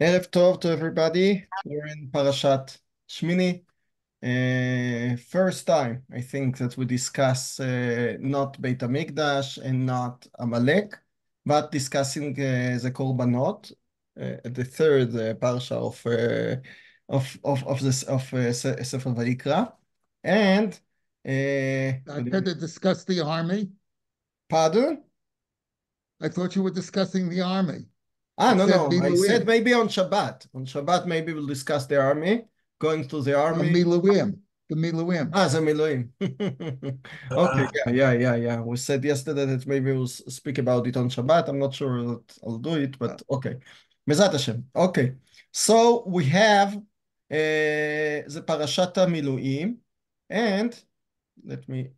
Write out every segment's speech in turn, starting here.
ערב טוב to everybody. We're in Parashat Shmini. First time, I think, that we discuss not Beit HaMikdash and not Amalek, but discussing the Korbanot, the third parsha of this of Sefer Vayikra. And I had to discuss the army. pardon? I thought you were discussing the army. Ah, It no, said no. I said Miluim. maybe on Shabbat. On Shabbat, maybe we'll discuss the army, going to the army. Miluim. The Miluim. Ah, זה מילואים. Okay, yeah. We said yesterday that maybe we'll speak about it on Shabbat. I'm not sure that I'll do it, but okay. בעזרת השם. Okay. So we have the פרשת המילואים, and let me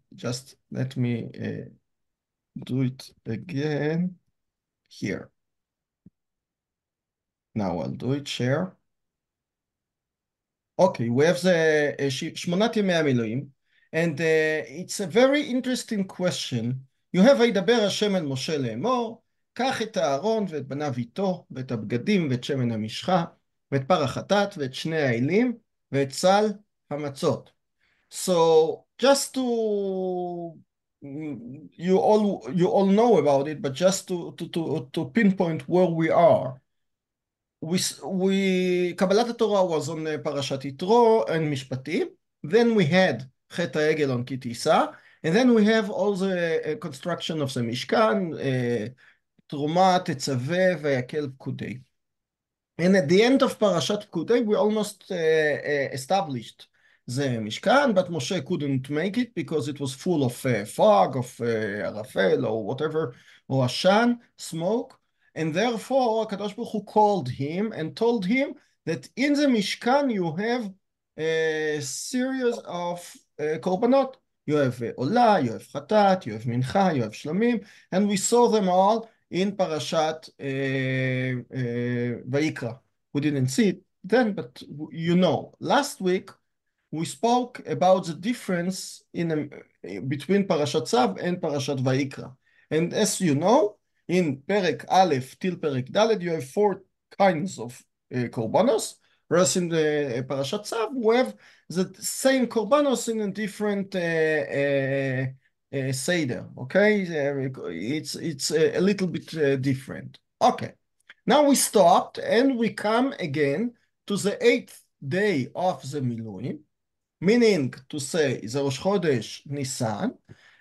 do it again here. Now I'll do it, share. Okay, we have the שמונת ימי המילואים, and it's a very interesting question. You have וידבר השם אל משה לאמור, קח את הארון ואת בניו איתו, ואת הבגדים ואת שמן המשחה, ואת פר החטאת ואת שני האלים, ואת סל המצות. So just to you all know about it, but just to pinpoint where we are. קבלת התורה was on פרשת יתרו and משפטים, then we had חטא העגל on כי תישא, and then we have all the construction of the משכן, תרומה, תצווה ויקל פקודי. And at the end of פרשת פקודי we almost established the משכן, but Moshe couldn't make it because it was full of fog, of ערפל or whatever, or עשן, smoke. And therefore, Kadosh Baruch Hu called him and told him that in the Mishkan you have a series of korbanot. You have Olah, you have Chatat, you have Mincha, you have Shlamim, and we saw them all in Parashat Vayikra. We didn't see it then, but you know. Last week, we spoke about the difference between Parashat Tzav and Parashat Vayikra. And as you know, in Perek Aleph till Perek Dalet, you have four kinds of korbanos, whereas in the Parashat Tzav, we have the same korbanos in a different seder. Okay, it's a little bit different. Okay, now we stopped and we come again to the 8th day of the Miluim, meaning to say the Rosh Chodesh Nisan,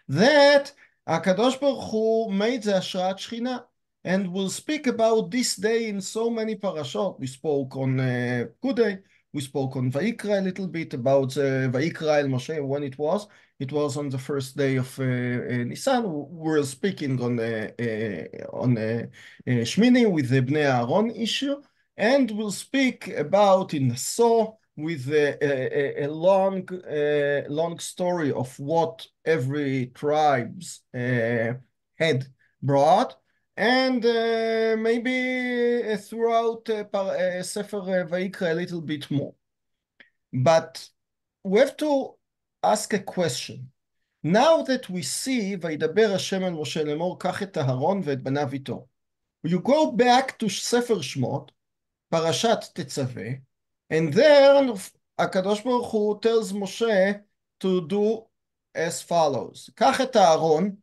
that HaKadosh Baruch Hu made the Hashrat Shechina, and we'll speak about this day in so many parashot. We spoke on Pkudei, we spoke on Vayikra a little bit about Vayikra El Moshe, when it was. It was on the first day of Nisan. We're speaking on Shmini with the Bnei Aaron issue, and we'll speak about in Nassau with a long story of what every tribes had brought, and maybe throughout Sefer Vayikra a little bit more. But we have to ask a question. Now that we see וידבר השם אל משה לאמור קח את אהרון ואת בניו איתו. You go back to ספר שמות, פרשת תצווה, and there הקדוש ברוך הוא tells Moshe to do as follows. קח את הארון,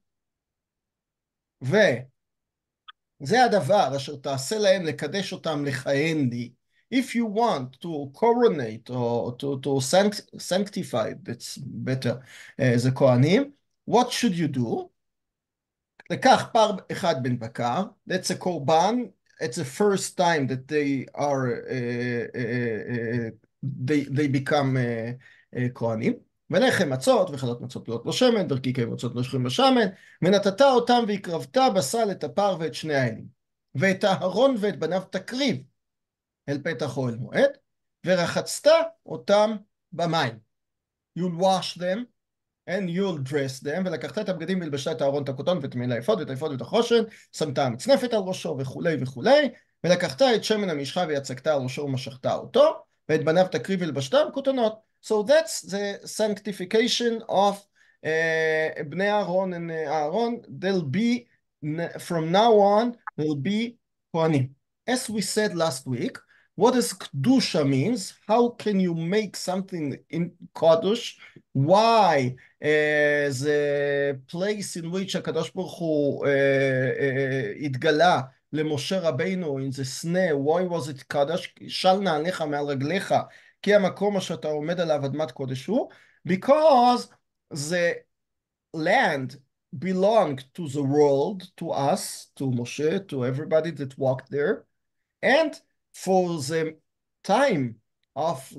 וזה הדבר אשר תעשה להם לקדש אותם לכהן לי. If you want to coronate or to sanctify, that's better, the כהנים, what should you do? לקח פר אחד בן בקר, that's a קורבן, it's the first time that they are they become כהנים, ולחם מצות וחלות מצות תלויות לו שמן, ורקיקי מצות נושכים בשמן, ונתת אותם והקרבת בסל את הפר ואת שני האלים, ואת אהרון ואת בניו תקריב אל פתח אוהל מועד, ורחצת אותם במים. You'll wash them and you'll dress them, ולקחת את הבגדים והלבשת את הארון את הכותון ואת מעיל האפוד ואת האפוד ואת החושן, שמת מצנפת על ראשו וכולי וכולי, ולקחת את שמן המשחה ויצקת על ראשו ומשכת אותו, ואת בניו תקריב ולבשתם כותונות. So that's the sanctification of בני אהרון and אהרון. They'll be, from now on, they'll be כהנים. As we said last week, what does Kedusha means? How can you make something in Kodesh? Why the place in which HaKadosh Baruch Hu התגלה למשה רבינו in the snare, why was it קדוש? של נעליך מעל רגליך, כי המקום אשר אתה עומד עליו אדמת קודש הוא, because the land belonged to the world, to us, to Moshe, to everybody that walked there, and for the time of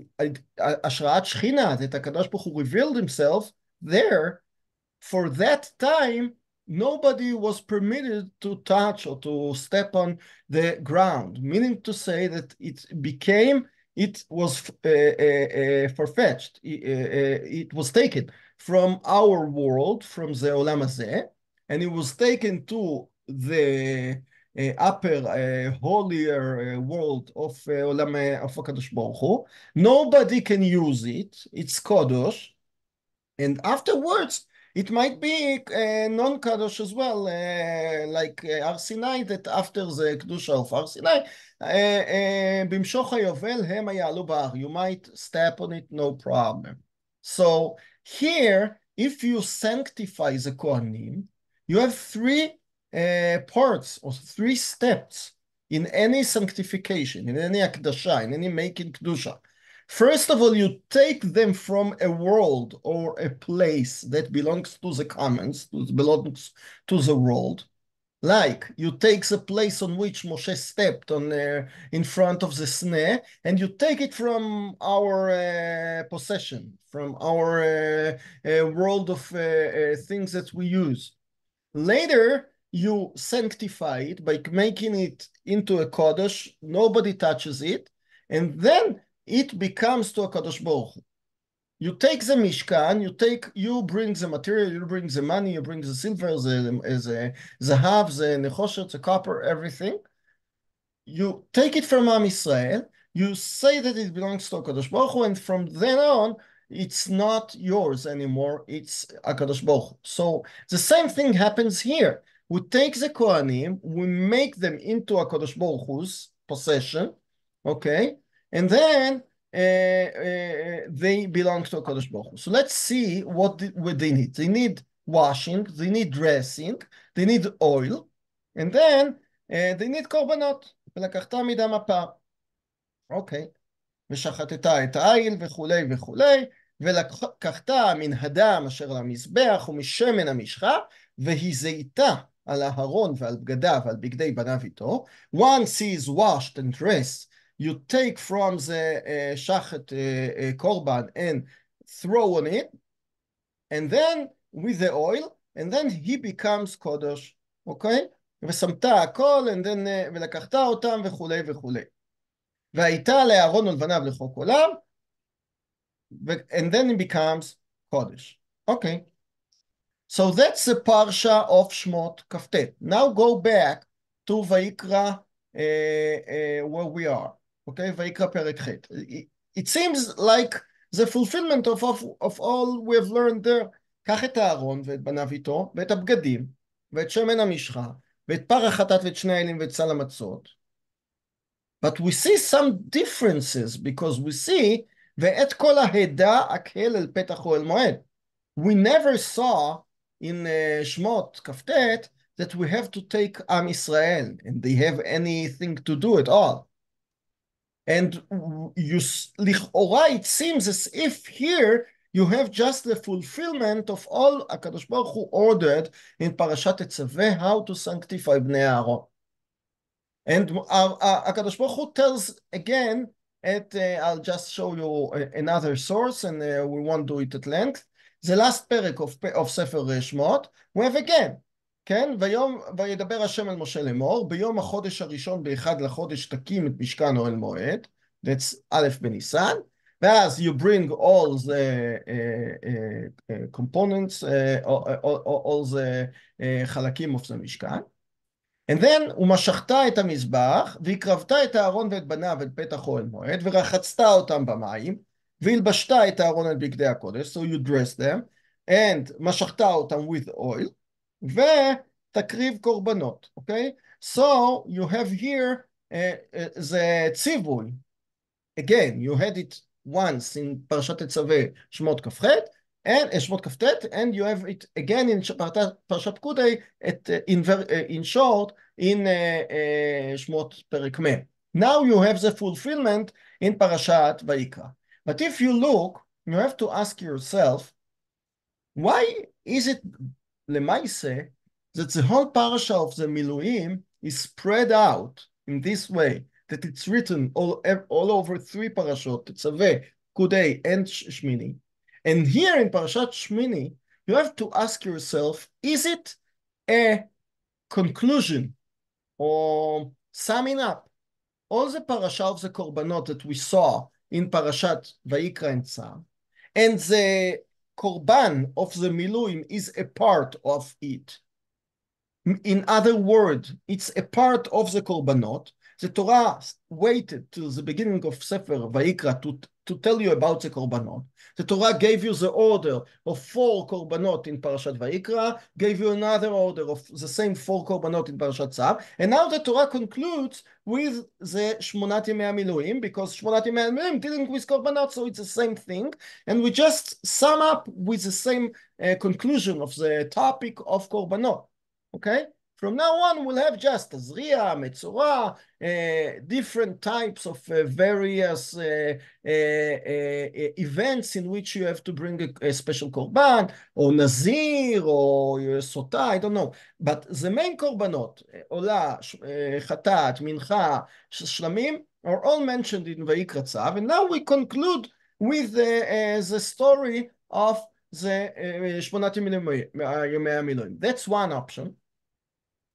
השראת שכינה, that הקדוש ברוך הוא revealed himself there, for that time, nobody was permitted to touch or to step on the ground, meaning to say that it was far-fetched. It was taken from our world, from the Olam Hazeh, and it was taken to the upper, holier world of Olam of HaKadosh Baruch Hu. Nobody can use it. It's Kodosh. And afterwards, it might be non-Kadosh as well, like Har Sinai, that after the Kedusha of Har Sinai, במשוך היובל הם יעלו בהר. You might step on it, no problem. So here, if you sanctify the Kohanim, you have three parts or three steps in any sanctification, in any Akdasha, in any making Kedusha. First of all, you take them from a world or a place that belongs to the commons, belongs to the world. Like you take the place on which Moshe stepped on in front of the snare, and you take it from our possession, from our world of things that we use. Later, you sanctify it by making it into a Kodesh, nobody touches it, and then it becomes to a Kadosh Baruch Hu. You take the Mishkan, you bring the material, you bring the money, you bring the silver, the zahav, the nechoshet, the copper, everything. You take it from Am Yisrael, you say that it belongs to HaKadosh Baruch Hu, and from then on, it's not yours anymore, it's HaKadosh Baruch Hu. So the same thing happens here. We take the Kohanim, we make them into HaKadosh Baruch Hu's possession, okay? And then they belong to HaKadosh Baruch Hu. So let's see what they need. They need washing, they need dressing, they need oil, and then they need קורבנות. ולקחת מדם הפר. אוקיי. ושחטת את העיל וכולי וכולי, ולקחת מן הדם אשר למזבח ומשמן המשחה, והזית על הארון ועל בגדיו ועל בגדי בניו איתו. Once he is washed and dressed, you take from the shachet קורבן and throw on it, and then with the oil, and then he becomes קודש. אוקיי? ושמת הכל, ולקחת אותם וכולי וכולי. והייתה לאהרון ולבניו לחוק עולם, and then it becomes קודש. Okay. So that's the parsha of Shmot Kaftet. Now go back to Vayikra, where we are. Okay, Vayikra Perek Chet. It seems like the fulfillment of all we have learned there. קח את הארון ואת בניו איתו, ואת הבגדים, ואת שמן המשחה, ואת פר החטאת ואת שני האלים ואת סל המצות. But we see some differences, because we see ואת כל העדה הקהל אל פתח אוהל מועד. We never saw in Shmot Kaftet that we have to take Am Yisrael and they have anything to do at all. And לכאורה it seems as if here you have just the fulfillment of all HaKadosh Baruch Hu ordered in Parashat Tetzaveh, how to sanctify Bnei Aaron. And HaKadosh Baruch Hu tells again, I'll just show you another source, and we won't do it at length. The last perek of Sefer Shmot, we have again, כן? וידבר השם אל משה לאמור, ביום החודש הראשון באחד לחודש תקים את משכן אוהל מועד, that's א' בניסן, ואז you bring all the components, all the חלקים of the משכן, and then ומשכת את המזבח, והקרבת את הארון ואת בניו ואת פתח אוהל מועד, ורחצת אותם במים, והלבשת את הארון על בגדי הקודש, so you dress them, and משכת אותם with oil, ותקריב קורבנות, okay? So you have here the ציווי again, you had it once in פרשת תצווה שמות כ"ח, שמות כ"ט, and you have it again in פרשת פקודי, in short, in שמות פרק מ'. Now you have the fulfillment in פרשת ויקרא. But if you look, you have to ask yourself, why is it למעשה that the whole parasha of the Miluim is spread out in this way, that it's written all over 3 parashot, Tetzaveh, Kudei, and Shmini. And here in Parashat Shmini, you have to ask yourself, is it a conclusion or summing up all the parasha of the Korbanot that we saw in Parashat Vayikra and Tzav, and the Korban of the Miluim is a part of it? In other words, it's a part of the Korbanot. The Torah waited till the beginning of Sefer Vayikra to tell you about the Korbanot. The Torah gave you the order of 4 Korbanot in Parashat Vayikra, gave you another order of the same 4 Korbanot in Parashat Tzav, and now the Torah concludes with the Shmonat Yemei HaMiluim, because Shmonat Yemei HaMiluim dealing with Korbanot, so it's the same thing, and we just sum up with the same conclusion of the topic of Korbanot. Okay? From now on, we'll have just Tazria, Metzora, different types of various events in which you have to bring a special korban, or Nazir, or Sota, I don't know. But the main korbanot, Ola, Chatat, Mincha, Shlamim, are all mentioned in Vayikra Tzav. And now we conclude with the story of the Shmonat Yemei HaMiluim. That's one option.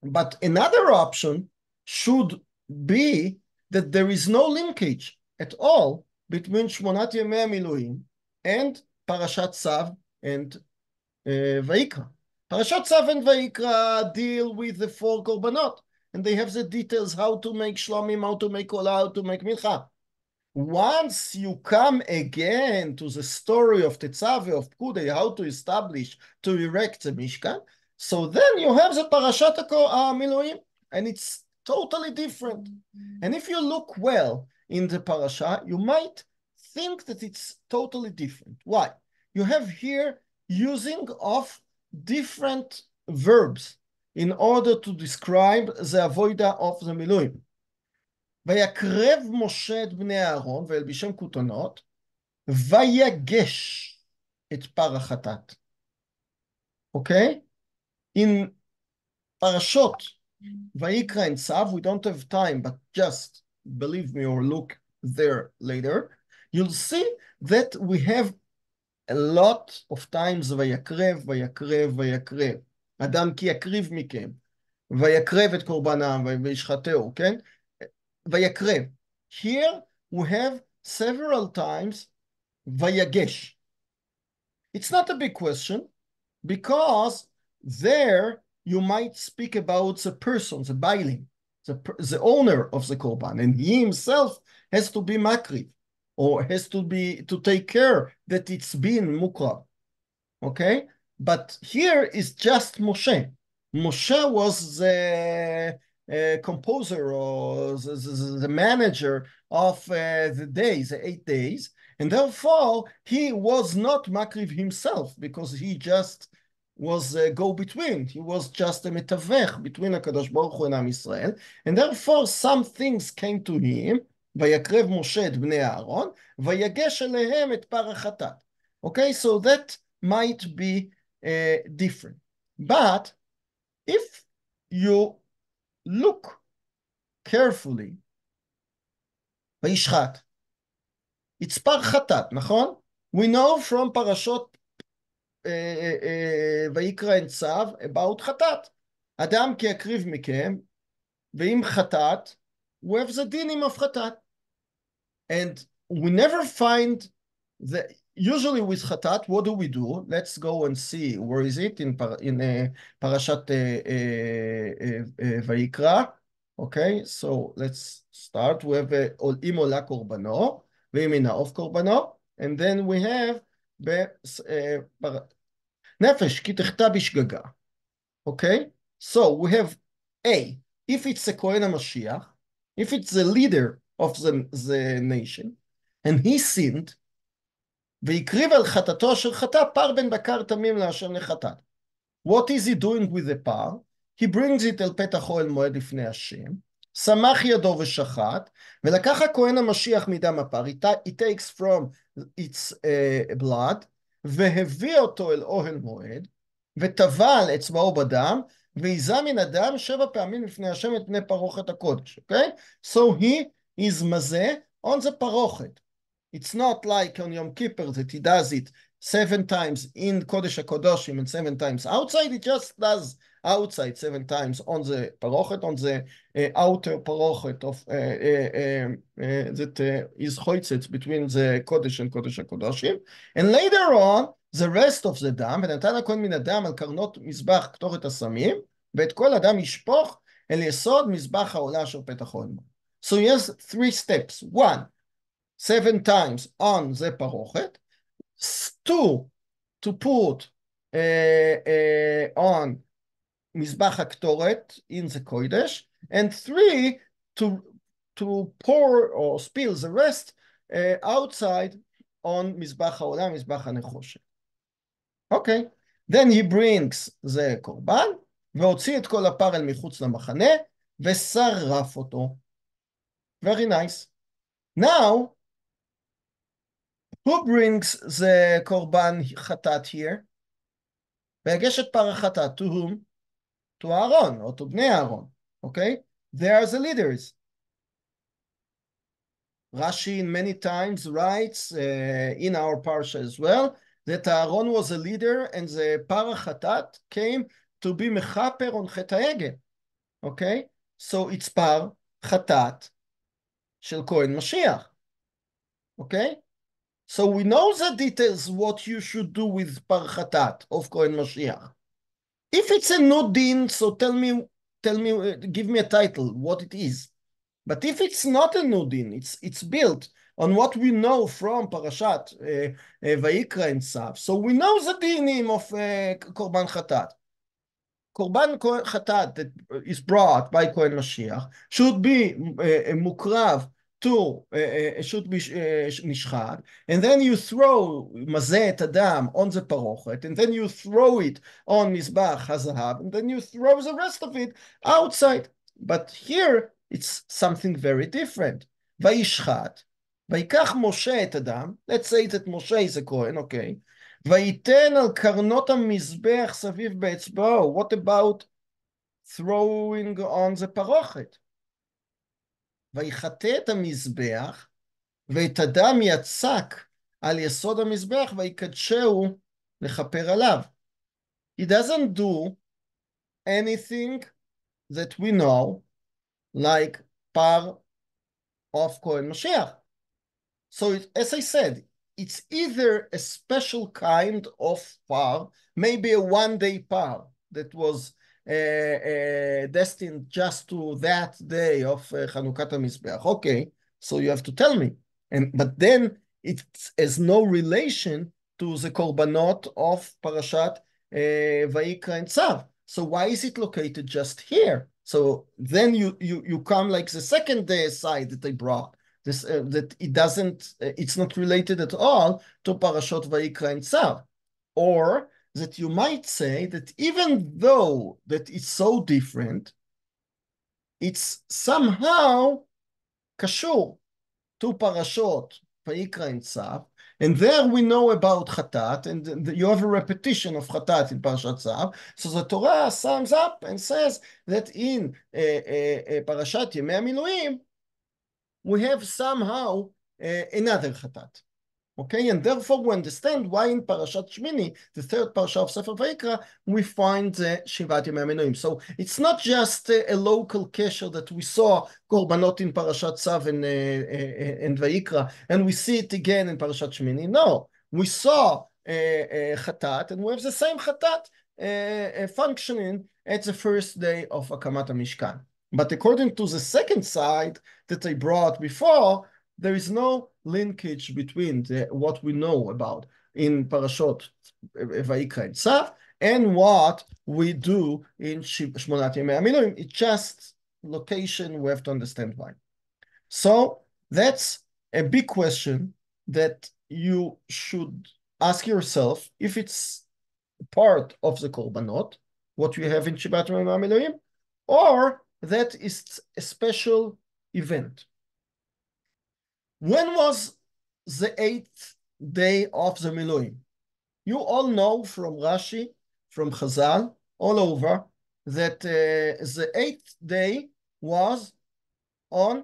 But another option should be that there is no linkage at all between Shmonat Yemei HaMiluim and Parashat Tzav and Vayikra. Parashat Tzav and Vayikra deal with the 4 korbanot, and they have the details how to make Shlomim, how to make Olah, how to make Mincha. Once you come again to the story of Tetzaveh, of Pkudei, how to establish, to erect the Mishkan, so then you have the Parashat HaMiluim, and it's totally different. And if you look well in the parasha, you might think that it's totally different. Why? You have here using of different verbs in order to describe the avoida of the Miluim. ויקרב משה את בני אהרון וילבישם כותנות, ויגש את פר החטאת. Okay? In parashot Vayikra and Tzav, we don't have time, but just believe me or look there later, you'll see that we have a lot of times ויקרב, ויקרב, ויקרב. אדם כי יקריב מכם, ויקרב את קורבנם וישחטהו, כן? ויקרב. Here we have several times ויגש. It's not a big question, because there you might speak about the person, the bailing, the owner of the korban, and he himself has to be makriv, or has to take care that it's been mukrab. Okay? But here is just Moshe. Moshe was the composer, or the manager of the days, the 8 days, and therefore he was not makriv himself, because he just was a go-between. He was just a metavech between HaKadosh Baruch Hu and Am Yisrael, and therefore some things came to him, ויקרב משה את בני אהרון, ויגש אליהם את פר החטאת. Okay, so that might be different. But if you look carefully, וישחט, it's פר חטאת, נכון? We know from parashot ויקרא and Tzav about חטאת. אדם כי יקריב מכם, ואם חטאת, we have the dinim of חטאת. And we never find the, usually with חטאת, what do? Let's go and see, where is it? In parashat ויקרא. Okay, so let's start. We have אם עולה קורבנו, ואם ינאוף קורבנו, and then we have נפש כי תחטא בשגגה. Okay, so we have A, if it's a Kohen HaMashiach, if it's the leader of the nation, and he sinned, והקריב על חטאתו אשר חטא פר בן בקר תמים להשם לחטאת. What is he doing with the פר? He brings it אל פתח אוהל מועד לפני השם, סמך ידו ושחט, ולקח הכהן המשיח מדם הפר, he takes from its blood, והביא אותו אל אוהל מועד, וטבל אצבעו בדם, והיזה מן הדם 7 פעמים לפני השם את פני פרוכת הקודש. Okay? So he is מזה on the פרוכת. It's not like on Yom Kippur that he does it 7 times in Kodesh HaKodoshim and 7 times outside. He just does outside 7 times on the parochet, on the outer parochet of that is choitzet between the Kodesh and Kodesh HaKodoshim. And later on, the rest of the dam, ונתן הכהן מן הדם על קרנות מזבח קטורת הסמים, ואת כל הדם ישפוך אל יסוד מזבח העולה אשר פתח אוהל. So he has 3 steps. 1, 7 times on the parochet. 2, to put on mizbach haktoret in the kodesh, and 3, to pour or spill the rest outside on mizbach haolam, mizbach hanechoshet. Okay, then he brings the קורבן, והוציא את כל הפר אל מחוץ למחנה, ושרף אותו. Very nice. Now, who brings the קורבן חטאת here? ויגש את פר החטאת, to whom? To Aaron, or to בני אהרון. Okay? They are the leaders. Rashi many times writes in our parsha as well, that Aaron was a leader and the par hatat came to be mechaper on chet ha'egel. Okay? So it's par hatat shel Kohen Mashiach. Okay? So we know the details what you should do with par hatat of Kohen Mashiach. If it's a no din, so tell me, give me a title, what it is. But if it's not a nudin, it's built on what we know from Parashat Vayikra and Tzav. So we know the dinim of Korban Chatat. Korban Chatat that is brought by Kohen Mashiach should be mukrav to, should be nishchad, and then you throw mazeh adam on the parochet, and then you throw it on Mizbach HaZahav, and then you throw the rest of it outside. But here, it's something very different. וישחט, ויקח משה את הדם, let's say that Moshe is a Kohen, okay, ויתן על קרנות המזבח סביב באצבעו, what about throwing on the פרוכת? ויחטא את המזבח, ואת הדם יצק על יסוד המזבח, ויקדשהו לכפר עליו. He doesn't do anything that we know like par of Kohen Mashiach. So as I said, it's either a special kind of par, maybe a one-day par that was destined just to that day of Chanukat HaMizbeach. Okay, so you have to tell me. But then it has no relation to the korbanot of Parashat Vayikra and Tzav. So why is it located just here? So then you come like the second day aside that they brought this that it doesn't it's not related at all to Parashot Vayikra and Tzav, or that you might say that even though that it's so different, it's somehow kashur to Parashot Vayikra and Tzav. And there we know about Chatat, and you have a repetition of Chatat in Parashat Tzav. So the Torah sums up and says that in Parashat Yemei HaMiluim, we have somehow another Chatat. Okay, and therefore we understand why in Parashat Shmini, the third parasha of Sefer Vayikra, we find Shivat Yemei HaMiluim. So it's not just a local kesher that we saw Korbanot in Parashat Tzav and Vayikra, and we see it again in Parashat Shmini. No, we saw Chatat, and we have the same Chatat functioning at the first day of Akamat HaMishkan. But according to the second side that I brought before, there is no linkage between what we know about in Parashot Vayikra and Tzav and what we do in Shmonat Yemei HaMiluim. It's just location. We have to understand why. So that's a big question that you should ask yourself if it's part of the korbanot, what we have in Shabbat Elohim, or that is a special event. When was the 8th day of the Miluim? You all know from Rashi, from Chazal, all over, that the 8th day was on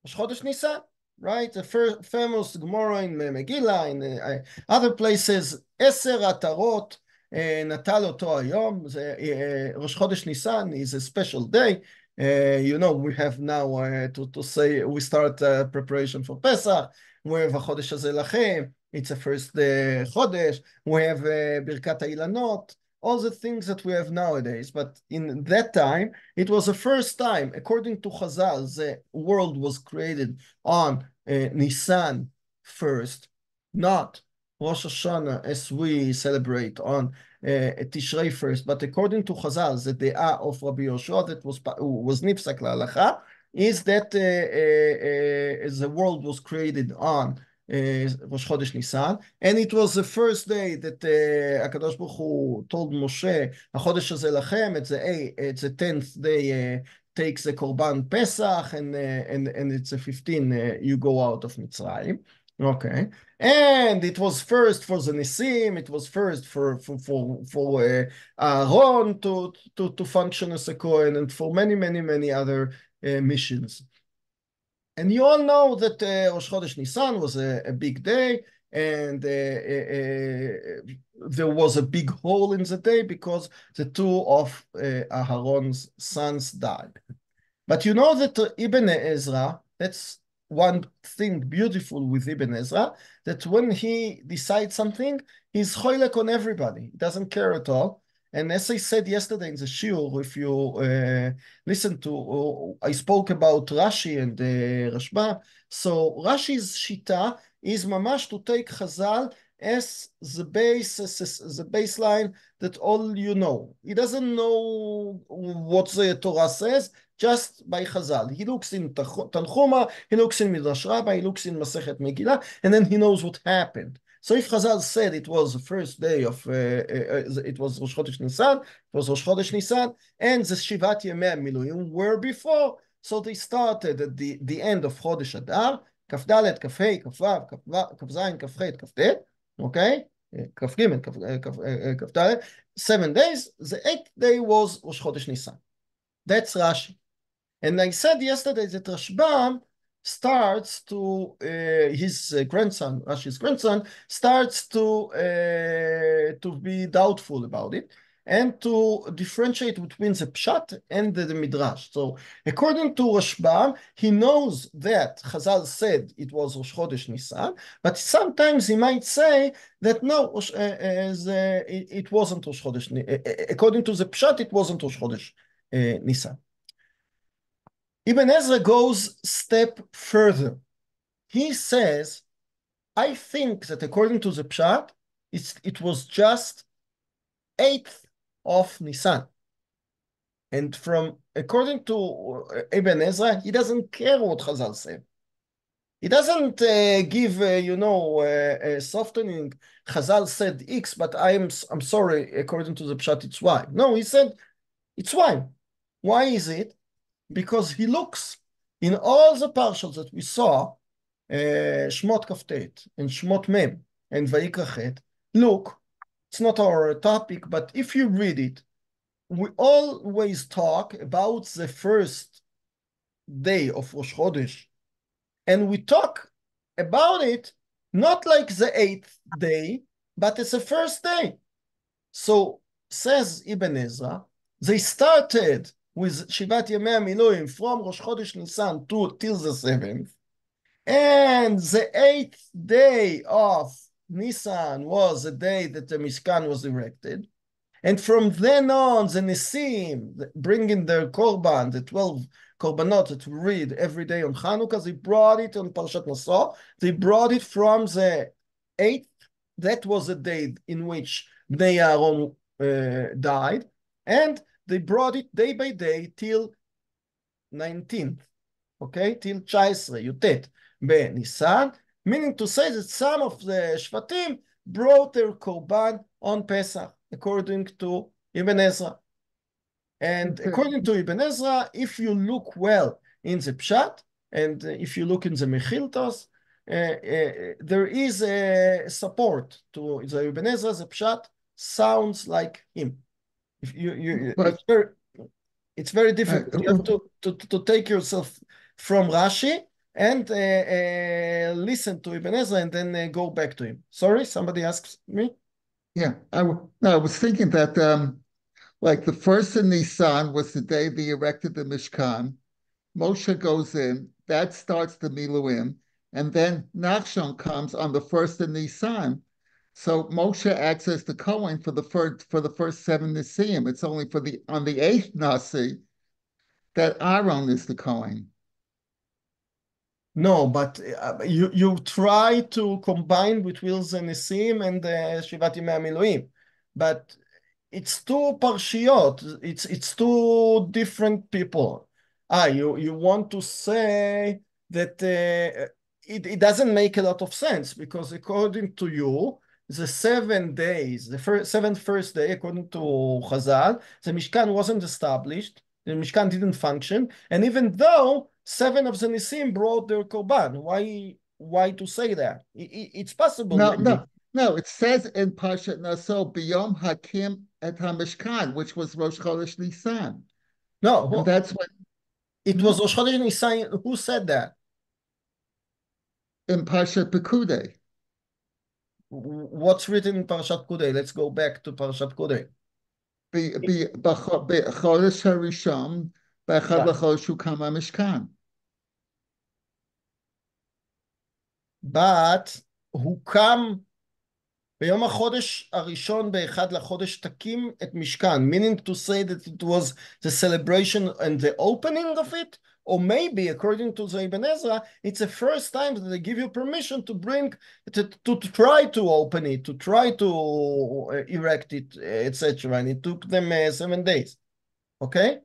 Rosh Chodesh Nisan, right? The famous Gemara in Megillah, in other places, 10 Atarot, נטל אותו היום, ראש חודש ניסן is a special day. You know, we have now to say, we start preparation for Pesach, we have החודש הזה לכם, it's a first חודש, we have ברכת האילנות, all the things that we have nowadays, but in that time, it was the first time, according to Chazal, the world was created on Nisan 1st, not Rosh Hashanah as we celebrate on Tishrei 1st, but according to Chazal, the De'ah of Rabbi Yoshua that was Nifsak La'alacha, is that the world was created on Rosh Chodesh Nisan, and it was the first day that HaKadosh Baruch Hu told Moshe, החודש הזה לכם, it's the 10th day, takes the Korban Pesach, and it's the 15th, you go out of Mitzrayim. Okay, and it was first for the Nisim, it was first for Aaron to function as a Kohen, and for many other missions. And you all know that Rosh Chodesh Nisan was a big day, and there was a big hole in the day because the two of Aaron's sons died. But you know that Ibn Ezra, that's one thing beautiful with Ibn Ezra, that when he decides something, he's choilek on everybody. He doesn't care at all. And as I said yesterday in the shiur, if you listen to, I spoke about Rashi and Rashba. So Rashi's shita is mamash to take Chazal as the base, as the baseline that all you know. He doesn't know what the Torah says, just by Chazal. He looks in Tanchuma, he looks in Midrash Rabbah, he looks in Masechet Megillah, and then he knows what happened. So if Chazal said it was the first day of, it was Rosh Chodesh Nisan, and the Shivat Yemei Miluim were before. So they started at the end of Chodesh Adar, Kaf Dalet, Kaf Hei, Kaf Vav, Kaf Zayin, Kaf Chet, Kaf Tet, okay? Kaf Gimel, Kaf Dalet, 7 days. The 8th day was Rosh Chodesh Nisan. That's Rashi. And I said yesterday that Rashbam starts to, his grandson, Rashi's grandson, starts to be doubtful about it and to differentiate between the Pshat and the Midrash. So according to Rashbam, he knows that Chazal said it was Rosh Chodesh Nisan, but sometimes he might say that no, it wasn't Rosh Chodesh. According to the Pshat, it wasn't Rosh Chodesh Nisan. Ibn Ezra goes step further. He says, I think that according to the Pshat, it was just 8th of Nisan. And according to Ibn Ezra, he doesn't care what Chazal said. He doesn't give, a softening. Chazal said X, but I'm sorry, according to the Pshat, it's Y. No, he said it's Y. Why is it? Because he looks in all the parshas that we saw, Shmot Kaftet and Shmot Mem and Vayikra Chet, look, it's not our topic, but if you read it, we always talk about the first day of Rosh Chodesh, and we talk about it not like the 8th day, but it's the first day. So, says Ibn Ezra, they started with Shivat Yemei Miluim from Rosh Chodesh Nisan till the 7th. And the 8th day of Nisan was the day that the Mishkan was erected. And from then on, the Nisim, bringing their Korban, the 12 Korbanot that we read every day on Chanukah, they brought it on Parashat Naso. They brought it from the 8th. That was the day in which Bnei Aaron died. And they brought it day by day till 19th, okay? Till 19, Yutet, בניסן, meaning to say that some of the Shvatim brought their Korban on Pesach, according to Ibn Ezra. And according to Ibn Ezra, if you look well in the Pshat, and if you look in the Mechiltos, there is a support to the Ibn Ezra. The Pshat sounds like him. If But it's very difficult. You have to take yourself from Rashi and listen to Ibn Ezra and then go back to him. Sorry, somebody asks me? yeah, no, I was thinking that like the first in Nisan was the day they erected the Mishkan. Moshe goes in, that starts the Miluim, and then Nachshon comes on the first in Nisan. So Moshe acts as the Kohen for the first seven Nisim. It's only for the on the eighth Nasi that Aaron is the Kohen. No, but you try to combine between the Nisim and the Shivat Yimei HaMiluim, but it's two parshiyot. It's two different people. You want to say that it doesn't make a lot of sense because according to you, the 7 days, the first day, according to Chazal, the Mishkan wasn't established, the Mishkan didn't function, and even though 7 of the Nisim brought their Korban, why to say that? It's possible, No, maybe. no. It says in Parshat Naso, Biyom Hakim et HaMishkan, which was Rosh Chodesh Nisan. And No, that's when it was Rosh Chodesh Nisan. Who said that? in Parshat Pekudei. What's written in Parashat Kudei? Let's go back to Parashat Kudei. Chodesh HaRishon, B'echad l'chodesh Hukam HaMishkan. But הוקם ביום החודש הראשון באחד לחודש תקים את משכן, meaning to say that it was the celebration and the opening of it, or maybe according to the Ibn Ezra, it's the first time that they give you permission to bring, to try to open it, to try to erect it, etc. And it took them 7 days. Okay?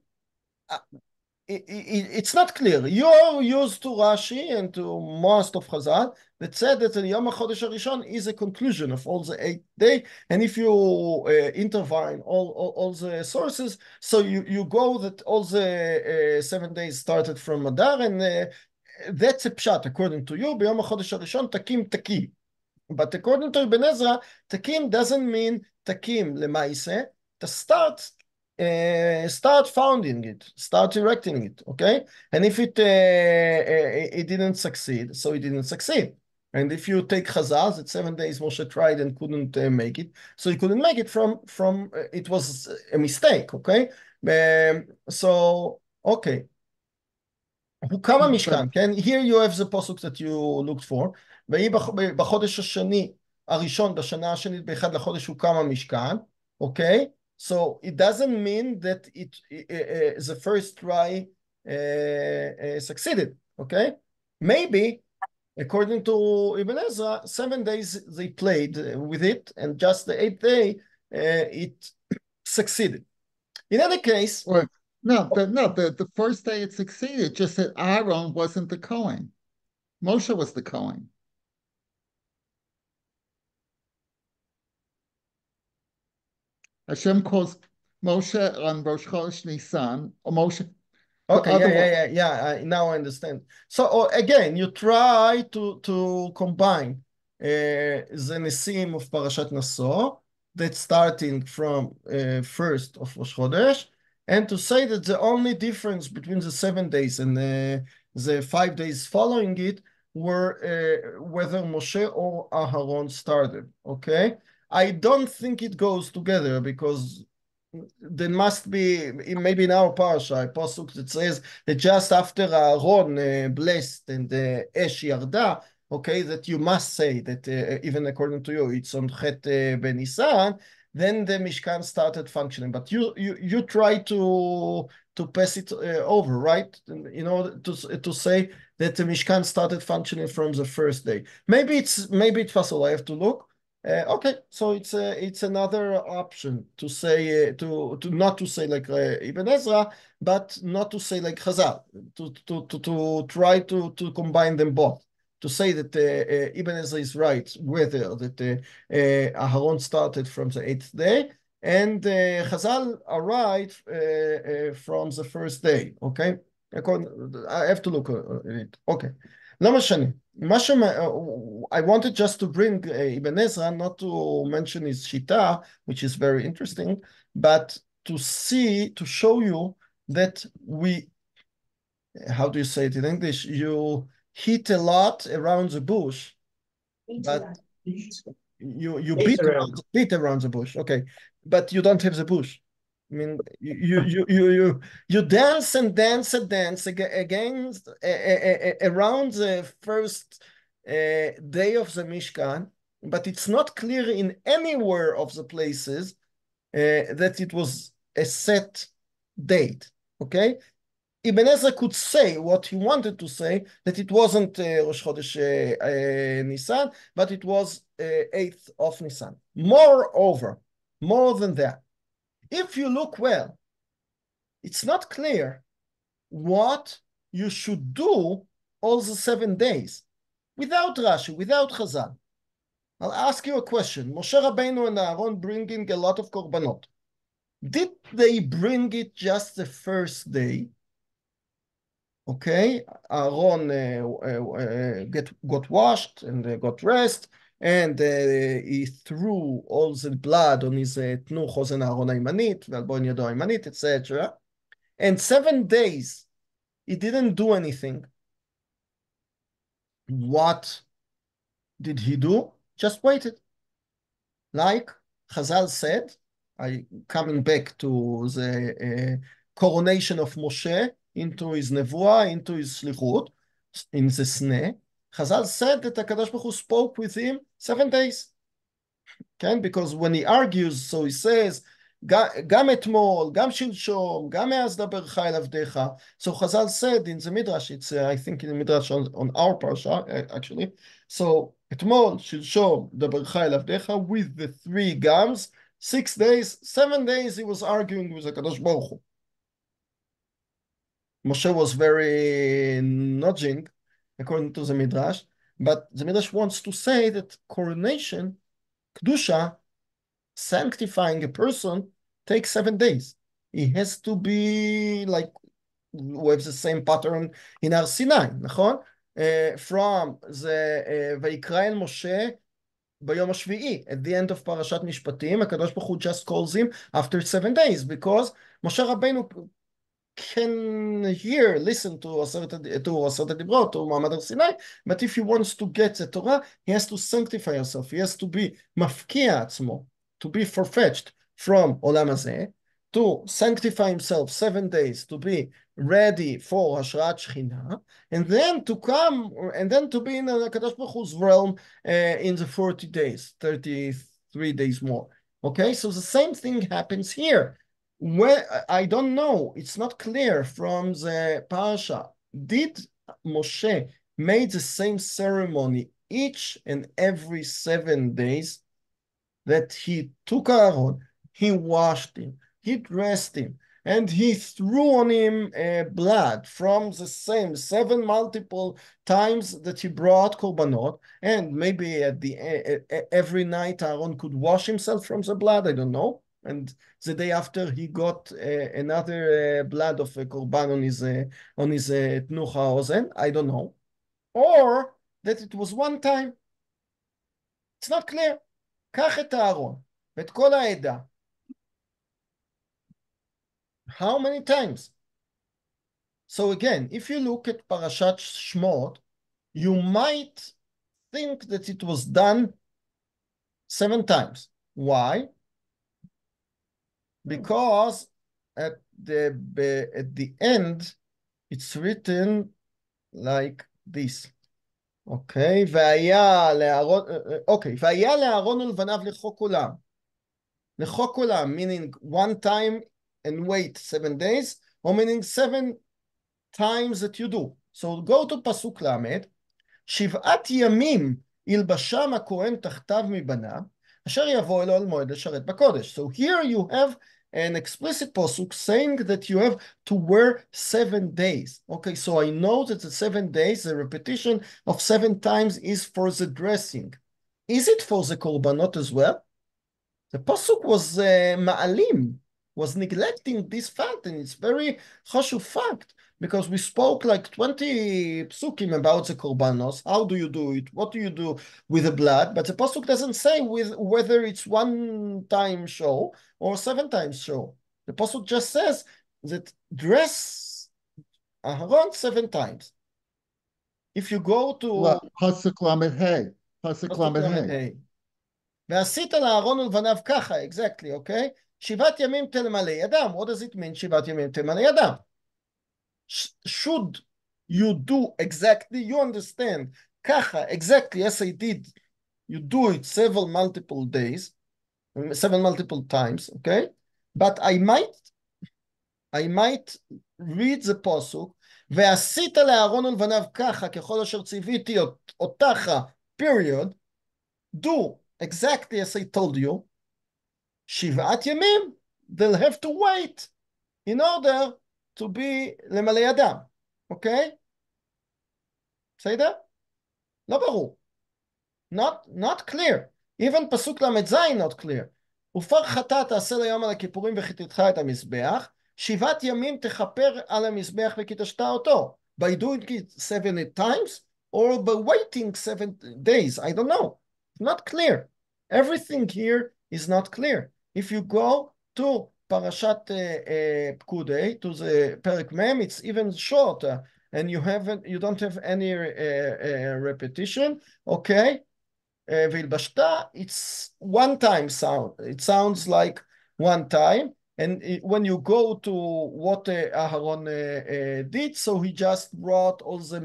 It's not clear. You're used to Rashi and to most of Chazal that said that the Yom HaChodesh HaRishon is a conclusion of all the 8 days. And if you intertwine all the sources, so you go that all the 7 days started from Adar, and that's a pshat according to you. B'Yom HaChodesh HaRishon takim takim. But according to Ibn Ezra, takim doesn't mean takim lemaise. To start founding it, start erecting it, okay? And if it didn't succeed, so it didn't succeed. And if you take Chazal, that 7 days Moshe tried and couldn't make it, so he couldn't make it from it was a mistake, okay? So, okay. הוקם המשכן, כן? Here you have the פסוק that you looked for. ויהי בחודש השני הראשון, בשנה השנית באחד לחודש הוקם המשכן, אוקיי? So it doesn't mean that the first try succeeded, okay? Maybe, according to Ibn Ezra, 7 days they played with it, and just the 8th day it succeeded. In any case... Well, the first day it succeeded, just that Aaron wasn't the Kohen. Moshe was the Kohen. Hashem calls Moshe on Rosh Chodesh Nisan, or Moshe. Okay, yeah. Now I understand. So again, you try to combine the Nesim of Parashat Naso, that's starting from 1st of Rosh Chodesh, and to say that the only difference between the 7 days and the 5 days following it were whether Moshe or Aharon started, okay? I don't think it goes together because there must be, maybe in our parsha, a pasuk that says that just after Aaron blessed and the Esh yarda, okay, that you must say that even according to you, it's on Chet Benisan, then the Mishkan started functioning. But you try to pass it over, right? In order to say that the Mishkan started functioning from the first day. Maybe it's possible. I have to look. Okay, so it's another option to say to not to say like Ibn Ezra, but not to say like Chazal, to try to combine them both. to say that Ibn Ezra is right, whether that Aharon started from the 8th day, and Chazal are right from the first day, okay? I have to look at it, okay. לא משנה. I wanted just to bring Ibn Ezra, not to mention his shita, which is very interesting, but to show you that how do you say it in English? You hit a lot around the bush, but you beat around the bush, okay, but you don't have the bush. I mean, you dance and dance and dance against around the first day of the Mishkan, but it's not clear in anywhere of the places that it was a set date. Okay, Ibn Ezra could say what he wanted to say, that it wasn't Rosh Chodesh Nisan, but it was 8th of Nisan. Moreover, more than that, if you look well, it's not clear what you should do all the 7 days without Rashi, without Chazal. I'll ask you a question. Moshe Rabbeinu and Aaron bringing a lot of korbanot. Did they bring it just the first day? Okay, Aaron got washed and got rest, and he threw all the blood on his תנו חוזן אהרון הימנית, ועל בון ידו הימנית, etc. And 7 days, he didn't do anything. What did he do? Just waited. Like Chazal said, coming back to the coronation of Moshe into his nevuah, into his shlichut, in the sneh, Chazal said that HaKadosh Baruch Hu spoke with him 7 days. Okay? Because when he argues, so he says, גם אתמול, גם שלשום, גם מאז דברך אל עבדיך. So Chazal said in the Midrash, it's I think in the Midrash on our parsha, actually. So אתמול, שלשום, דברך אל עבדיך, with the 3 gams, 6 days, 7 days he was arguing with HaKadosh Baruch Hu. Moshe was very nudging, according to the Midrash, but the Midrash wants to say that coronation, Kedusha, sanctifying a person, takes 7 days. He has to be like, we have the same pattern in Har Sinai, נכון? From the ויקרא אל משה ביום השביעי, at the end of פרשת משפטים, הקדוש ברוך הוא just calls him after 7 days, because משה רבנו can hear, listen to עשרת הדיברות, to מעמד הר סיני, but if he wants to get the Torah, he has to sanctify himself, he has to be מפקיע עצמו, to be forfetched from עולם הזה, to sanctify himself 7 days, to be ready for השראת שכינה, and then to come, and then to be in הקדוש ברוך hu's realm in the 40 days, 33 days more. Okay, so the same thing happens here. Where I don't know, it's not clear from the parasha. Did Moshe made the same ceremony each and every 7 days, that he took Aaron, he washed him, he dressed him, and he threw on him blood from the same 7 multiple times that he brought korbanot, and maybe at the every night Aaron could wash himself from the blood, I don't know. And the day after he got another blood of a korban on his tnucha ozen, I don't know, or that it was one time. It's not clear. קח את הארון ואת כל העדה. How many times? So again, if you look at Parashat Shmot, you might think that it was done 7 times. Why? Because at the end, it's written like this. Okay, והיה לאהרון ולבניו לחוק עולם. לחוק עולם, meaning one time and wait 7 days, or meaning 7 times that you do. So go to פסוק למד, 7 ימים ילבשם הכהן תחתיו מבניו, אשר יבוא אלו על מועד לשרת בקודש. So here you have an explicit posuk saying that you have to wear 7 days. Okay, so I know that the 7 days, the repetition of 7 times is for the dressing. Is it for the korbanot as well? The pasuk was ma'alim, was neglecting this fact, and it's very chashuv fact, because we spoke like 20 psukim about the korbanos. How do you do it? What do you do with the blood? But the pasuk doesn't say with whether it's 1-time show or 7 times show. The pasuk just says that dress Aharon 7 times. If you go to Pasuk Lamed Hey. Pasuk pasuk Lamed lamed Hey. ה' ועשית לאהרון ולבניו ככה, exactly, okay? 7 ימים תמלא ידם. What does it mean, 7 ימים תמלא ידם? Should you do exactly, you understand, ככה, exactly as I did, you do it several multiple days, 7 multiple times, okay? But I might read the פסוק, ועשית לאהרון ולבניו ככה, ככל אשר ציוויתי אותך, period, do exactly as I told you, 7 ימים, they'll have to wait in order to be למלא ידם, אוקיי? בסדר? לא ברור. Not clear. Even פסוק ל"ז not clear. ופר חטאת תעשה ליום על הכיפורים וכיתתך את המזבח, 7 ימים תכפר על המזבח וקידשת אותו. By doing it 7 times or by waiting 7 days. I don't know. Not clear. Everything here is not clear. If you go to Parashat Pkudei, to the Perek Mem, it's even shorter, and you don't have any repetition. Okay, Vilbashta, it's 1-time sound. It sounds like 1 time. And when you go to what Aharon did, so he just brought all the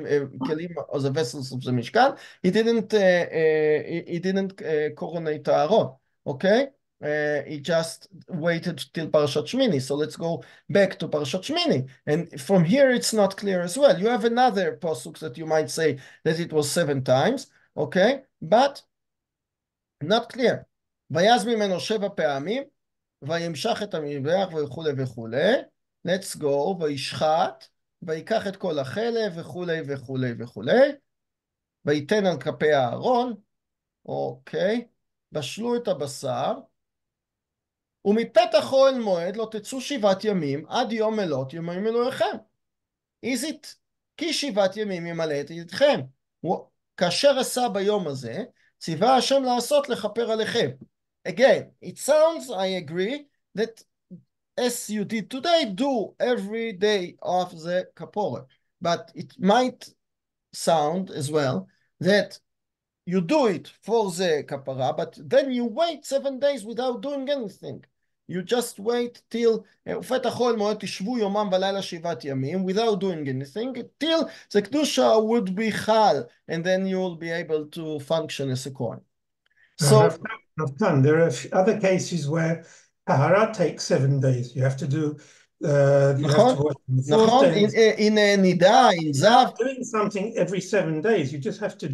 kelim, all the vessels of the Mishkan. He didn't coronate Aharon, okay? He just waited till Parashat Shmini. So let's go back to Parashat Shmini. And from here, it's not clear as well. You have another pasuk that you might say that it was 7 times, okay? But not clear. ויעש ממנו 7 פעמים, וימשח את המזבח וכולי וכולי. Let's go, וישחט, ויקח את כל החלב וכולי וכולי וכולי. ויתן על כפי הארון, אוקיי, בשלו את הבשר, ומפתח אוהל מועד לא תצאו 7 ימים עד יום מלאת ימים מילואיכם. Is it כי 7 ימים ימלא את ידכם. כאשר עשה ביום הזה, ציווה השם לעשות לכפר עליכם. Again, it sounds, I agree, that as you did today, do every day of the kapora. But it might sound as well that you do it for the kapara, but then you wait 7 days without doing anything. You just wait till ופתח אוהל מועד תשבו יומם ולילה 7 ימים without doing anything till the kedusha would be chal, and then you will be able to function as a kohen. So Naftan, there are other cases where tahara takes 7 days. You have to do. You have to watch the 4th day. in nida, in zav, doing something every 7 days. You just have to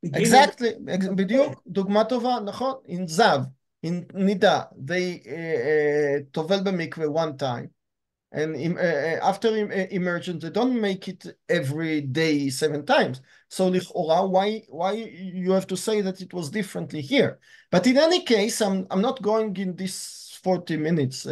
begin. Exactly, בדיוק, דוגמה טובה, נכון, in zav, in nida, they tovel במקווה 1 time, and after emergence, they don't make it every day 7 times. So לכאורה, why you have to say that it was differently here? But in any case, I'm not going in this 40 minutes,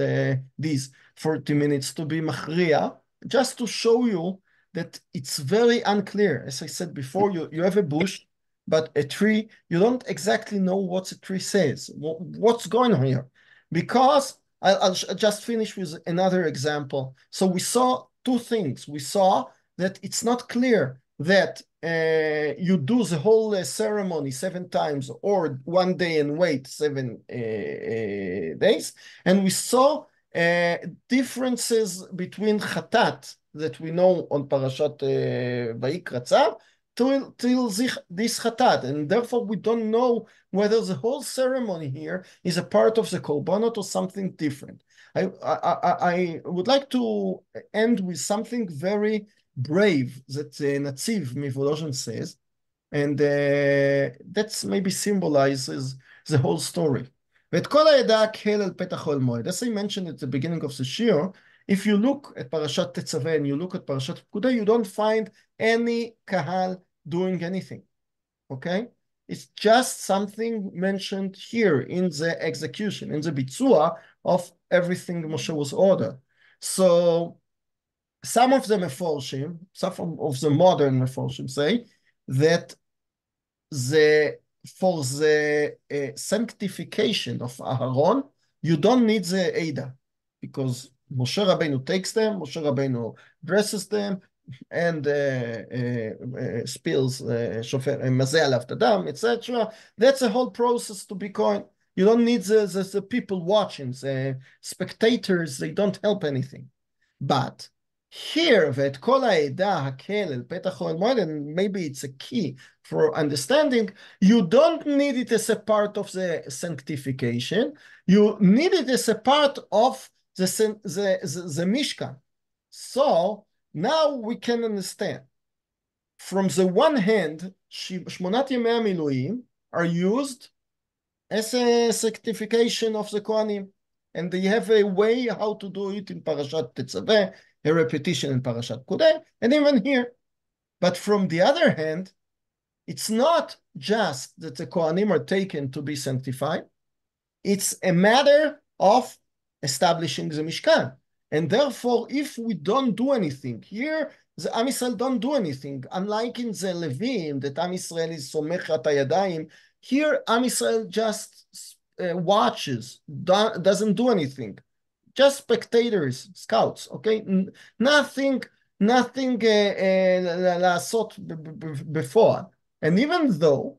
these 40 minutes to be machria, just to show you that it's very unclear. As I said before, you have a bush, but a tree, you don't exactly know what the tree says, what's going on here. Because I'll just finish with another example. So we saw 2 things. We saw that it's not clear that you do the whole ceremony 7 times or 1 day and wait 7 days. And we saw differences between chatat that we know on Parashat Vayikra Tzav till this chatat, and therefore we don't know whether the whole ceremony here is a part of the korbanot or something different. I would like to end with something very brave that Natziv Mivolozhin says, and that's maybe symbolizes the whole story. ואת כל העדה הקהל אל פתח אוהל מועד. As I mentioned at the beginning of the shir, if you look at פרשת תצווה and you look at פרשת פקודה, you don't find any קהל doing anything, okay? It's just something mentioned here in the execution, in the ביצוע of everything Moshe was ordered. So some of the מפורשים, some of the modern מפורשים say that for the sanctification of Aharon, you don't need the Ada, because Moshe Rabbeinu takes them, Moshe Rabbeinu dresses them, and spills mazeh alav tadam, etc. That's a whole process to be coin. You don't need the people watching, the spectators, they don't help anything. But here, ואת כל העדה הקהל אל פתח אוהל מועד, and maybe it's a key for understanding, you don't need it as a part of the sanctification, you need it as a part of the Mishkan. So now we can understand. From the one hand, שמונת ימי המילואים are used as a sanctification of the Kohanim, and they have a way how to do it in Parashat Tetzaveh, a repetition in Parashat Pekudei, and even here. But from the other hand, it's not just that the Kohanim are taken to be sanctified, it's a matter of establishing the Mishkan. And therefore, if we don't do anything here, the Am Yisrael don't do anything. Unlike in the Levim, that Am Yisrael is somechat hayadayim, here Am Yisrael just watches, doesn't do anything. Just spectators, scouts, okay? Nothing לעשות before. And even though,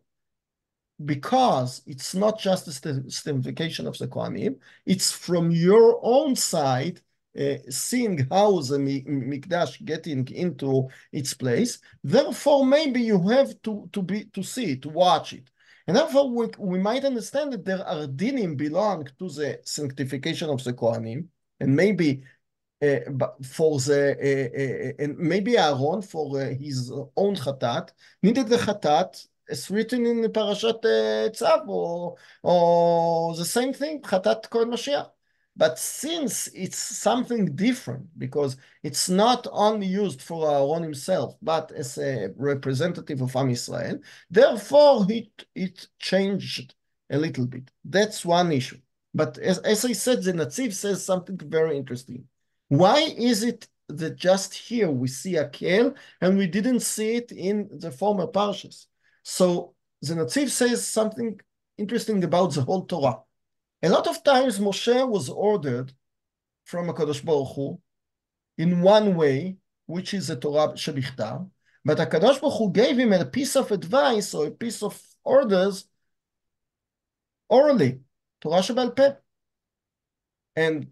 because it's not just the sanctification of the Kohanim, it's from your own side, seeing how the Mikdash getting into its place, therefore maybe you have to see it, to watch it. And therefore we might understand that there are dinim belong to the sanctification of the Kohanim, and maybe for the and maybe Aaron for his own chatat needed the chatat as written in the Parashat Tzav, or the same thing, chatat Kohen Mashiach. But since it's something different, because it's not only used for Aaron himself, but as a representative of Am Yisrael, therefore it changed a little bit. That's one issue. But as I said, the Netziv says something very interesting. Why is it that just here we see a kel and we didn't see it in the former parshas? So the Netziv says something interesting about the whole Torah. A lot of times Moshe was ordered from HaKadosh Baruch Hu in one way, which is the Torah shebichtav, but HaKadosh Baruch Hu gave him a piece of advice or a piece of orders orally, Torah shebal peh. And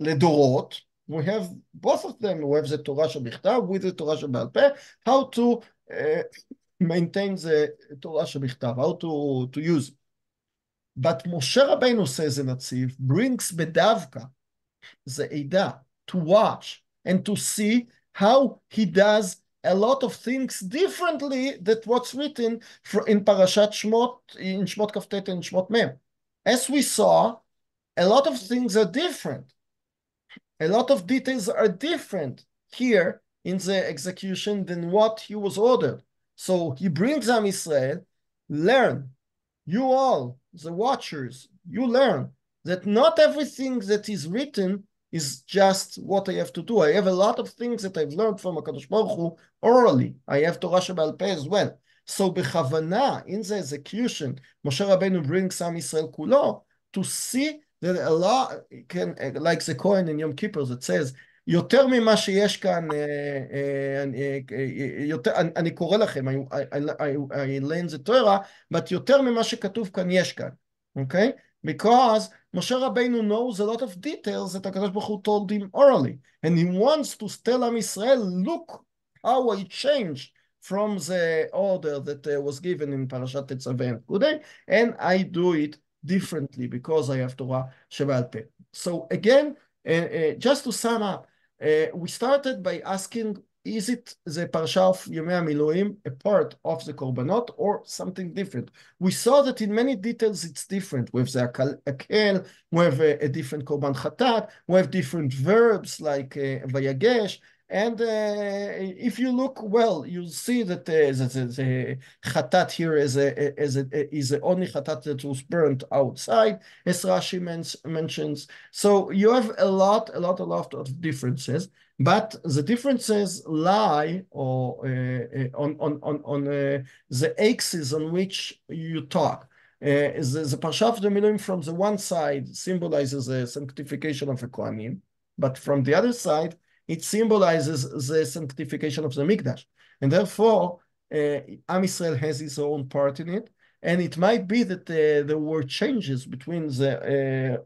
ledorot, we have both of them. We have the Torah shebichtav with the Torah shebal peh, how to maintain the Torah shebichtav, how to use it. But Moshe Rabbeinu, says the Netziv, brings bedavka, the Eidah, to watch and to see how he does a lot of things differently than what's written in Parashat Shmot, in Shmot Kaftet and Shmot Mem. As we saw, a lot of things are different. A lot of details are different here in the execution than what he was ordered. So he brings Am Yisrael, learn. You all, the watchers, you learn that not everything that is written is just what I have to do. I have a lot of things that I've learned from HaKadosh Baruch Hu orally. I have Torah shebal peh as well. So bechavana, in the execution, Moshe Rabbeinu brings Am Yisrael kulo to see that a lot can, like the Kohen in Yom Kippur that says, יותר ממה שיש כאן, אני קורא לכם, I learn the Torah, but יותר ממה שכתוב כאן יש כאן, okay? Because Moshe Rabbeinu knows a lot of details that HaKadosh Baruch Hu told him orally, and he wants to tell Am Yisrael, look how I changed from the order that was given in Parashat Tetzaveh and Pekudei, and I do it differently because I have Torah shebal peh. So again, just to sum up, we started by asking is it the parsha of Yemei HaMiluim a part of the korbanot or something different? We saw that in many details it's different. We have the akel, we have a different korban chatat, we have different verbs like vayagesh, and if you look well, you'll see that the chatat here is the only chatat that was burnt outside, as Rashi mentions. So you have a lot of differences. But the differences lie on the axis on which you talk. The Parsha of the Miluim from the one side symbolizes the sanctification of the Kohanim, but from the other side, it symbolizes the sanctification of the Mikdash. And therefore, Am Yisrael has his own part in it. And it might be that there were changes between the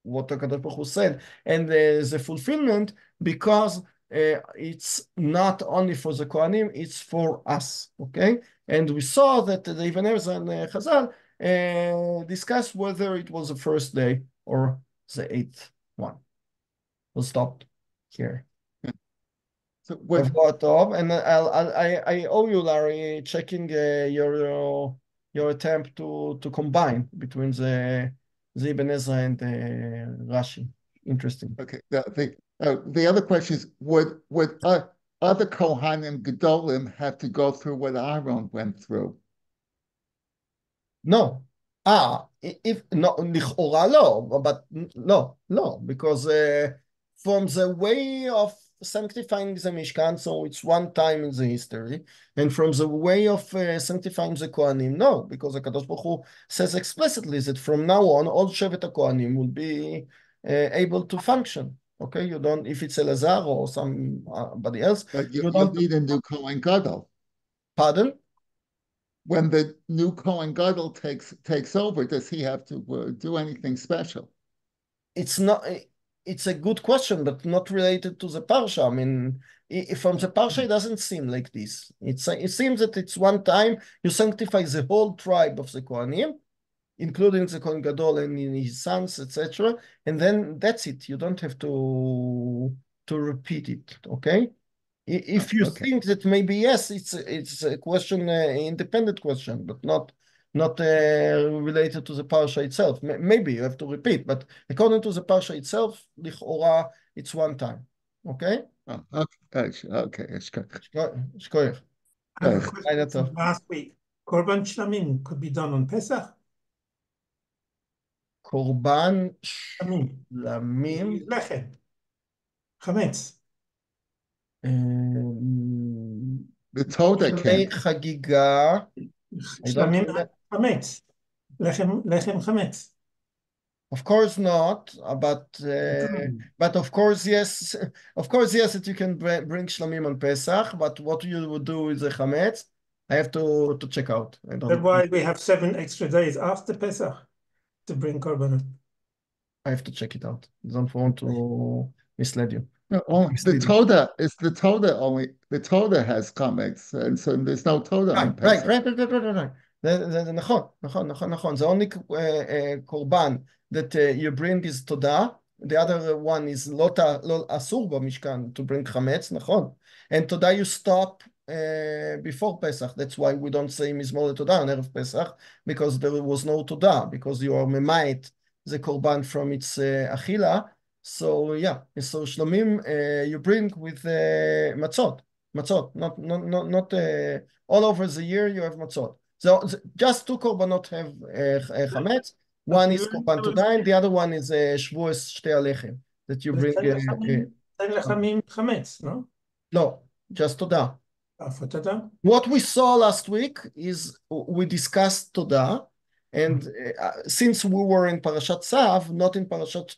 what HaKadosh Baruch Hu said, and the fulfillment, because it's not only for the Kohanim, it's for us, okay? And we saw that the Ibn Ezra and Chazal discussed whether it was the first day or the eighth one. We'll stop here. So what, And I owe you, Larry, checking your attempt to combine between the Ibn Ezra and Rashi. Interesting. okay. The other question is, would other Kohanim Gedolim have to go through what Aaron went through? No. If no, לכאורה לא, but no, because from the way of sanctifying the Mishkan, so it's one time in the history, and from the way of sanctifying the Kohanim, no, because the Kadosh Baruch Hu says explicitly that from now on, all Shevet HaKohanim will be able to function. Okay, you don't, if it's Elazar or somebody else, But you you don't need a new Kohen Gadol. Pardon? When the new Kohen Gadol takes over, does he have to do anything special? It's not. It's a good question, but not related to the parsha. I mean, from the parsha, it doesn't seem like this. It seems that it's one time you sanctify the whole tribe of the Kohanim, including the Kohen Gadol and his sons, etc. And then that's it. You don't have to repeat it. Okay. If you think that maybe yes, it's a question, independent question, but not related to the parsha itself. Maybe you have to repeat, but according to the parsha itself, לכאורה, it's one time. Okay? Oh, okay. Okay. Shkoyach. I have a question from last week. Korban Shlamim could be done on Pesach? Korban Shlamim. Shlamim. Lechem. Chametz. The Toda can. Chagiga. Shlamim Chametz. Lechem Chametz. Of course not, but of course yes, that you can bring shlamim on Pesach. But what you would do with the chametz, I have to check out. That's why we have 7 extra days after Pesach to bring korbanot. I have to check it out. I don't want to mislead you. No, the Toda is the Toda only. The Toda has chametz, and so there's no Toda on Pesach. Right. נכון. The only korban that you bring is Toda. The other one is לא אסור במשכן to bring חמץ, נכון. And Toda you stop before Pesach. That's why we don't say מזמור לתודה on Erev Pesach, because there was no Toda, because you are ממית the korban from its achila. So yeah, so shlamim you bring with matzot, not all over the year you have matzot. So just 2 korbanot have chametz. One is korban todah, and the other one is shvuas shtei alechem that you bring. Lechamim chametz, no? No, just todah. For todah. What we saw last week is we discussed todah. And since we were in Parashat Tzav, not in Parashat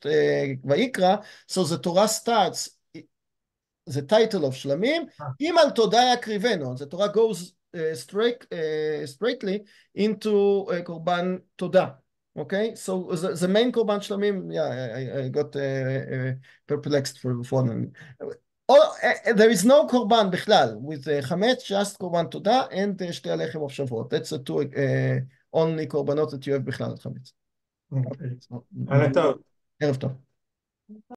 Vayikra, so the Torah starts the title of Shlamim, Im al Todah yakrivenu. The Torah goes straightly into Korban Todah. Okay, so the main Korban Shlamim, yeah, I got perplexed for one. There is no Korban Bichlal with Chametz, just Korban Todah and Shtei Alechem of Shavuot. That's the 2 only korbanot that you have בכלל חמץ. ערב טוב. ערב טוב.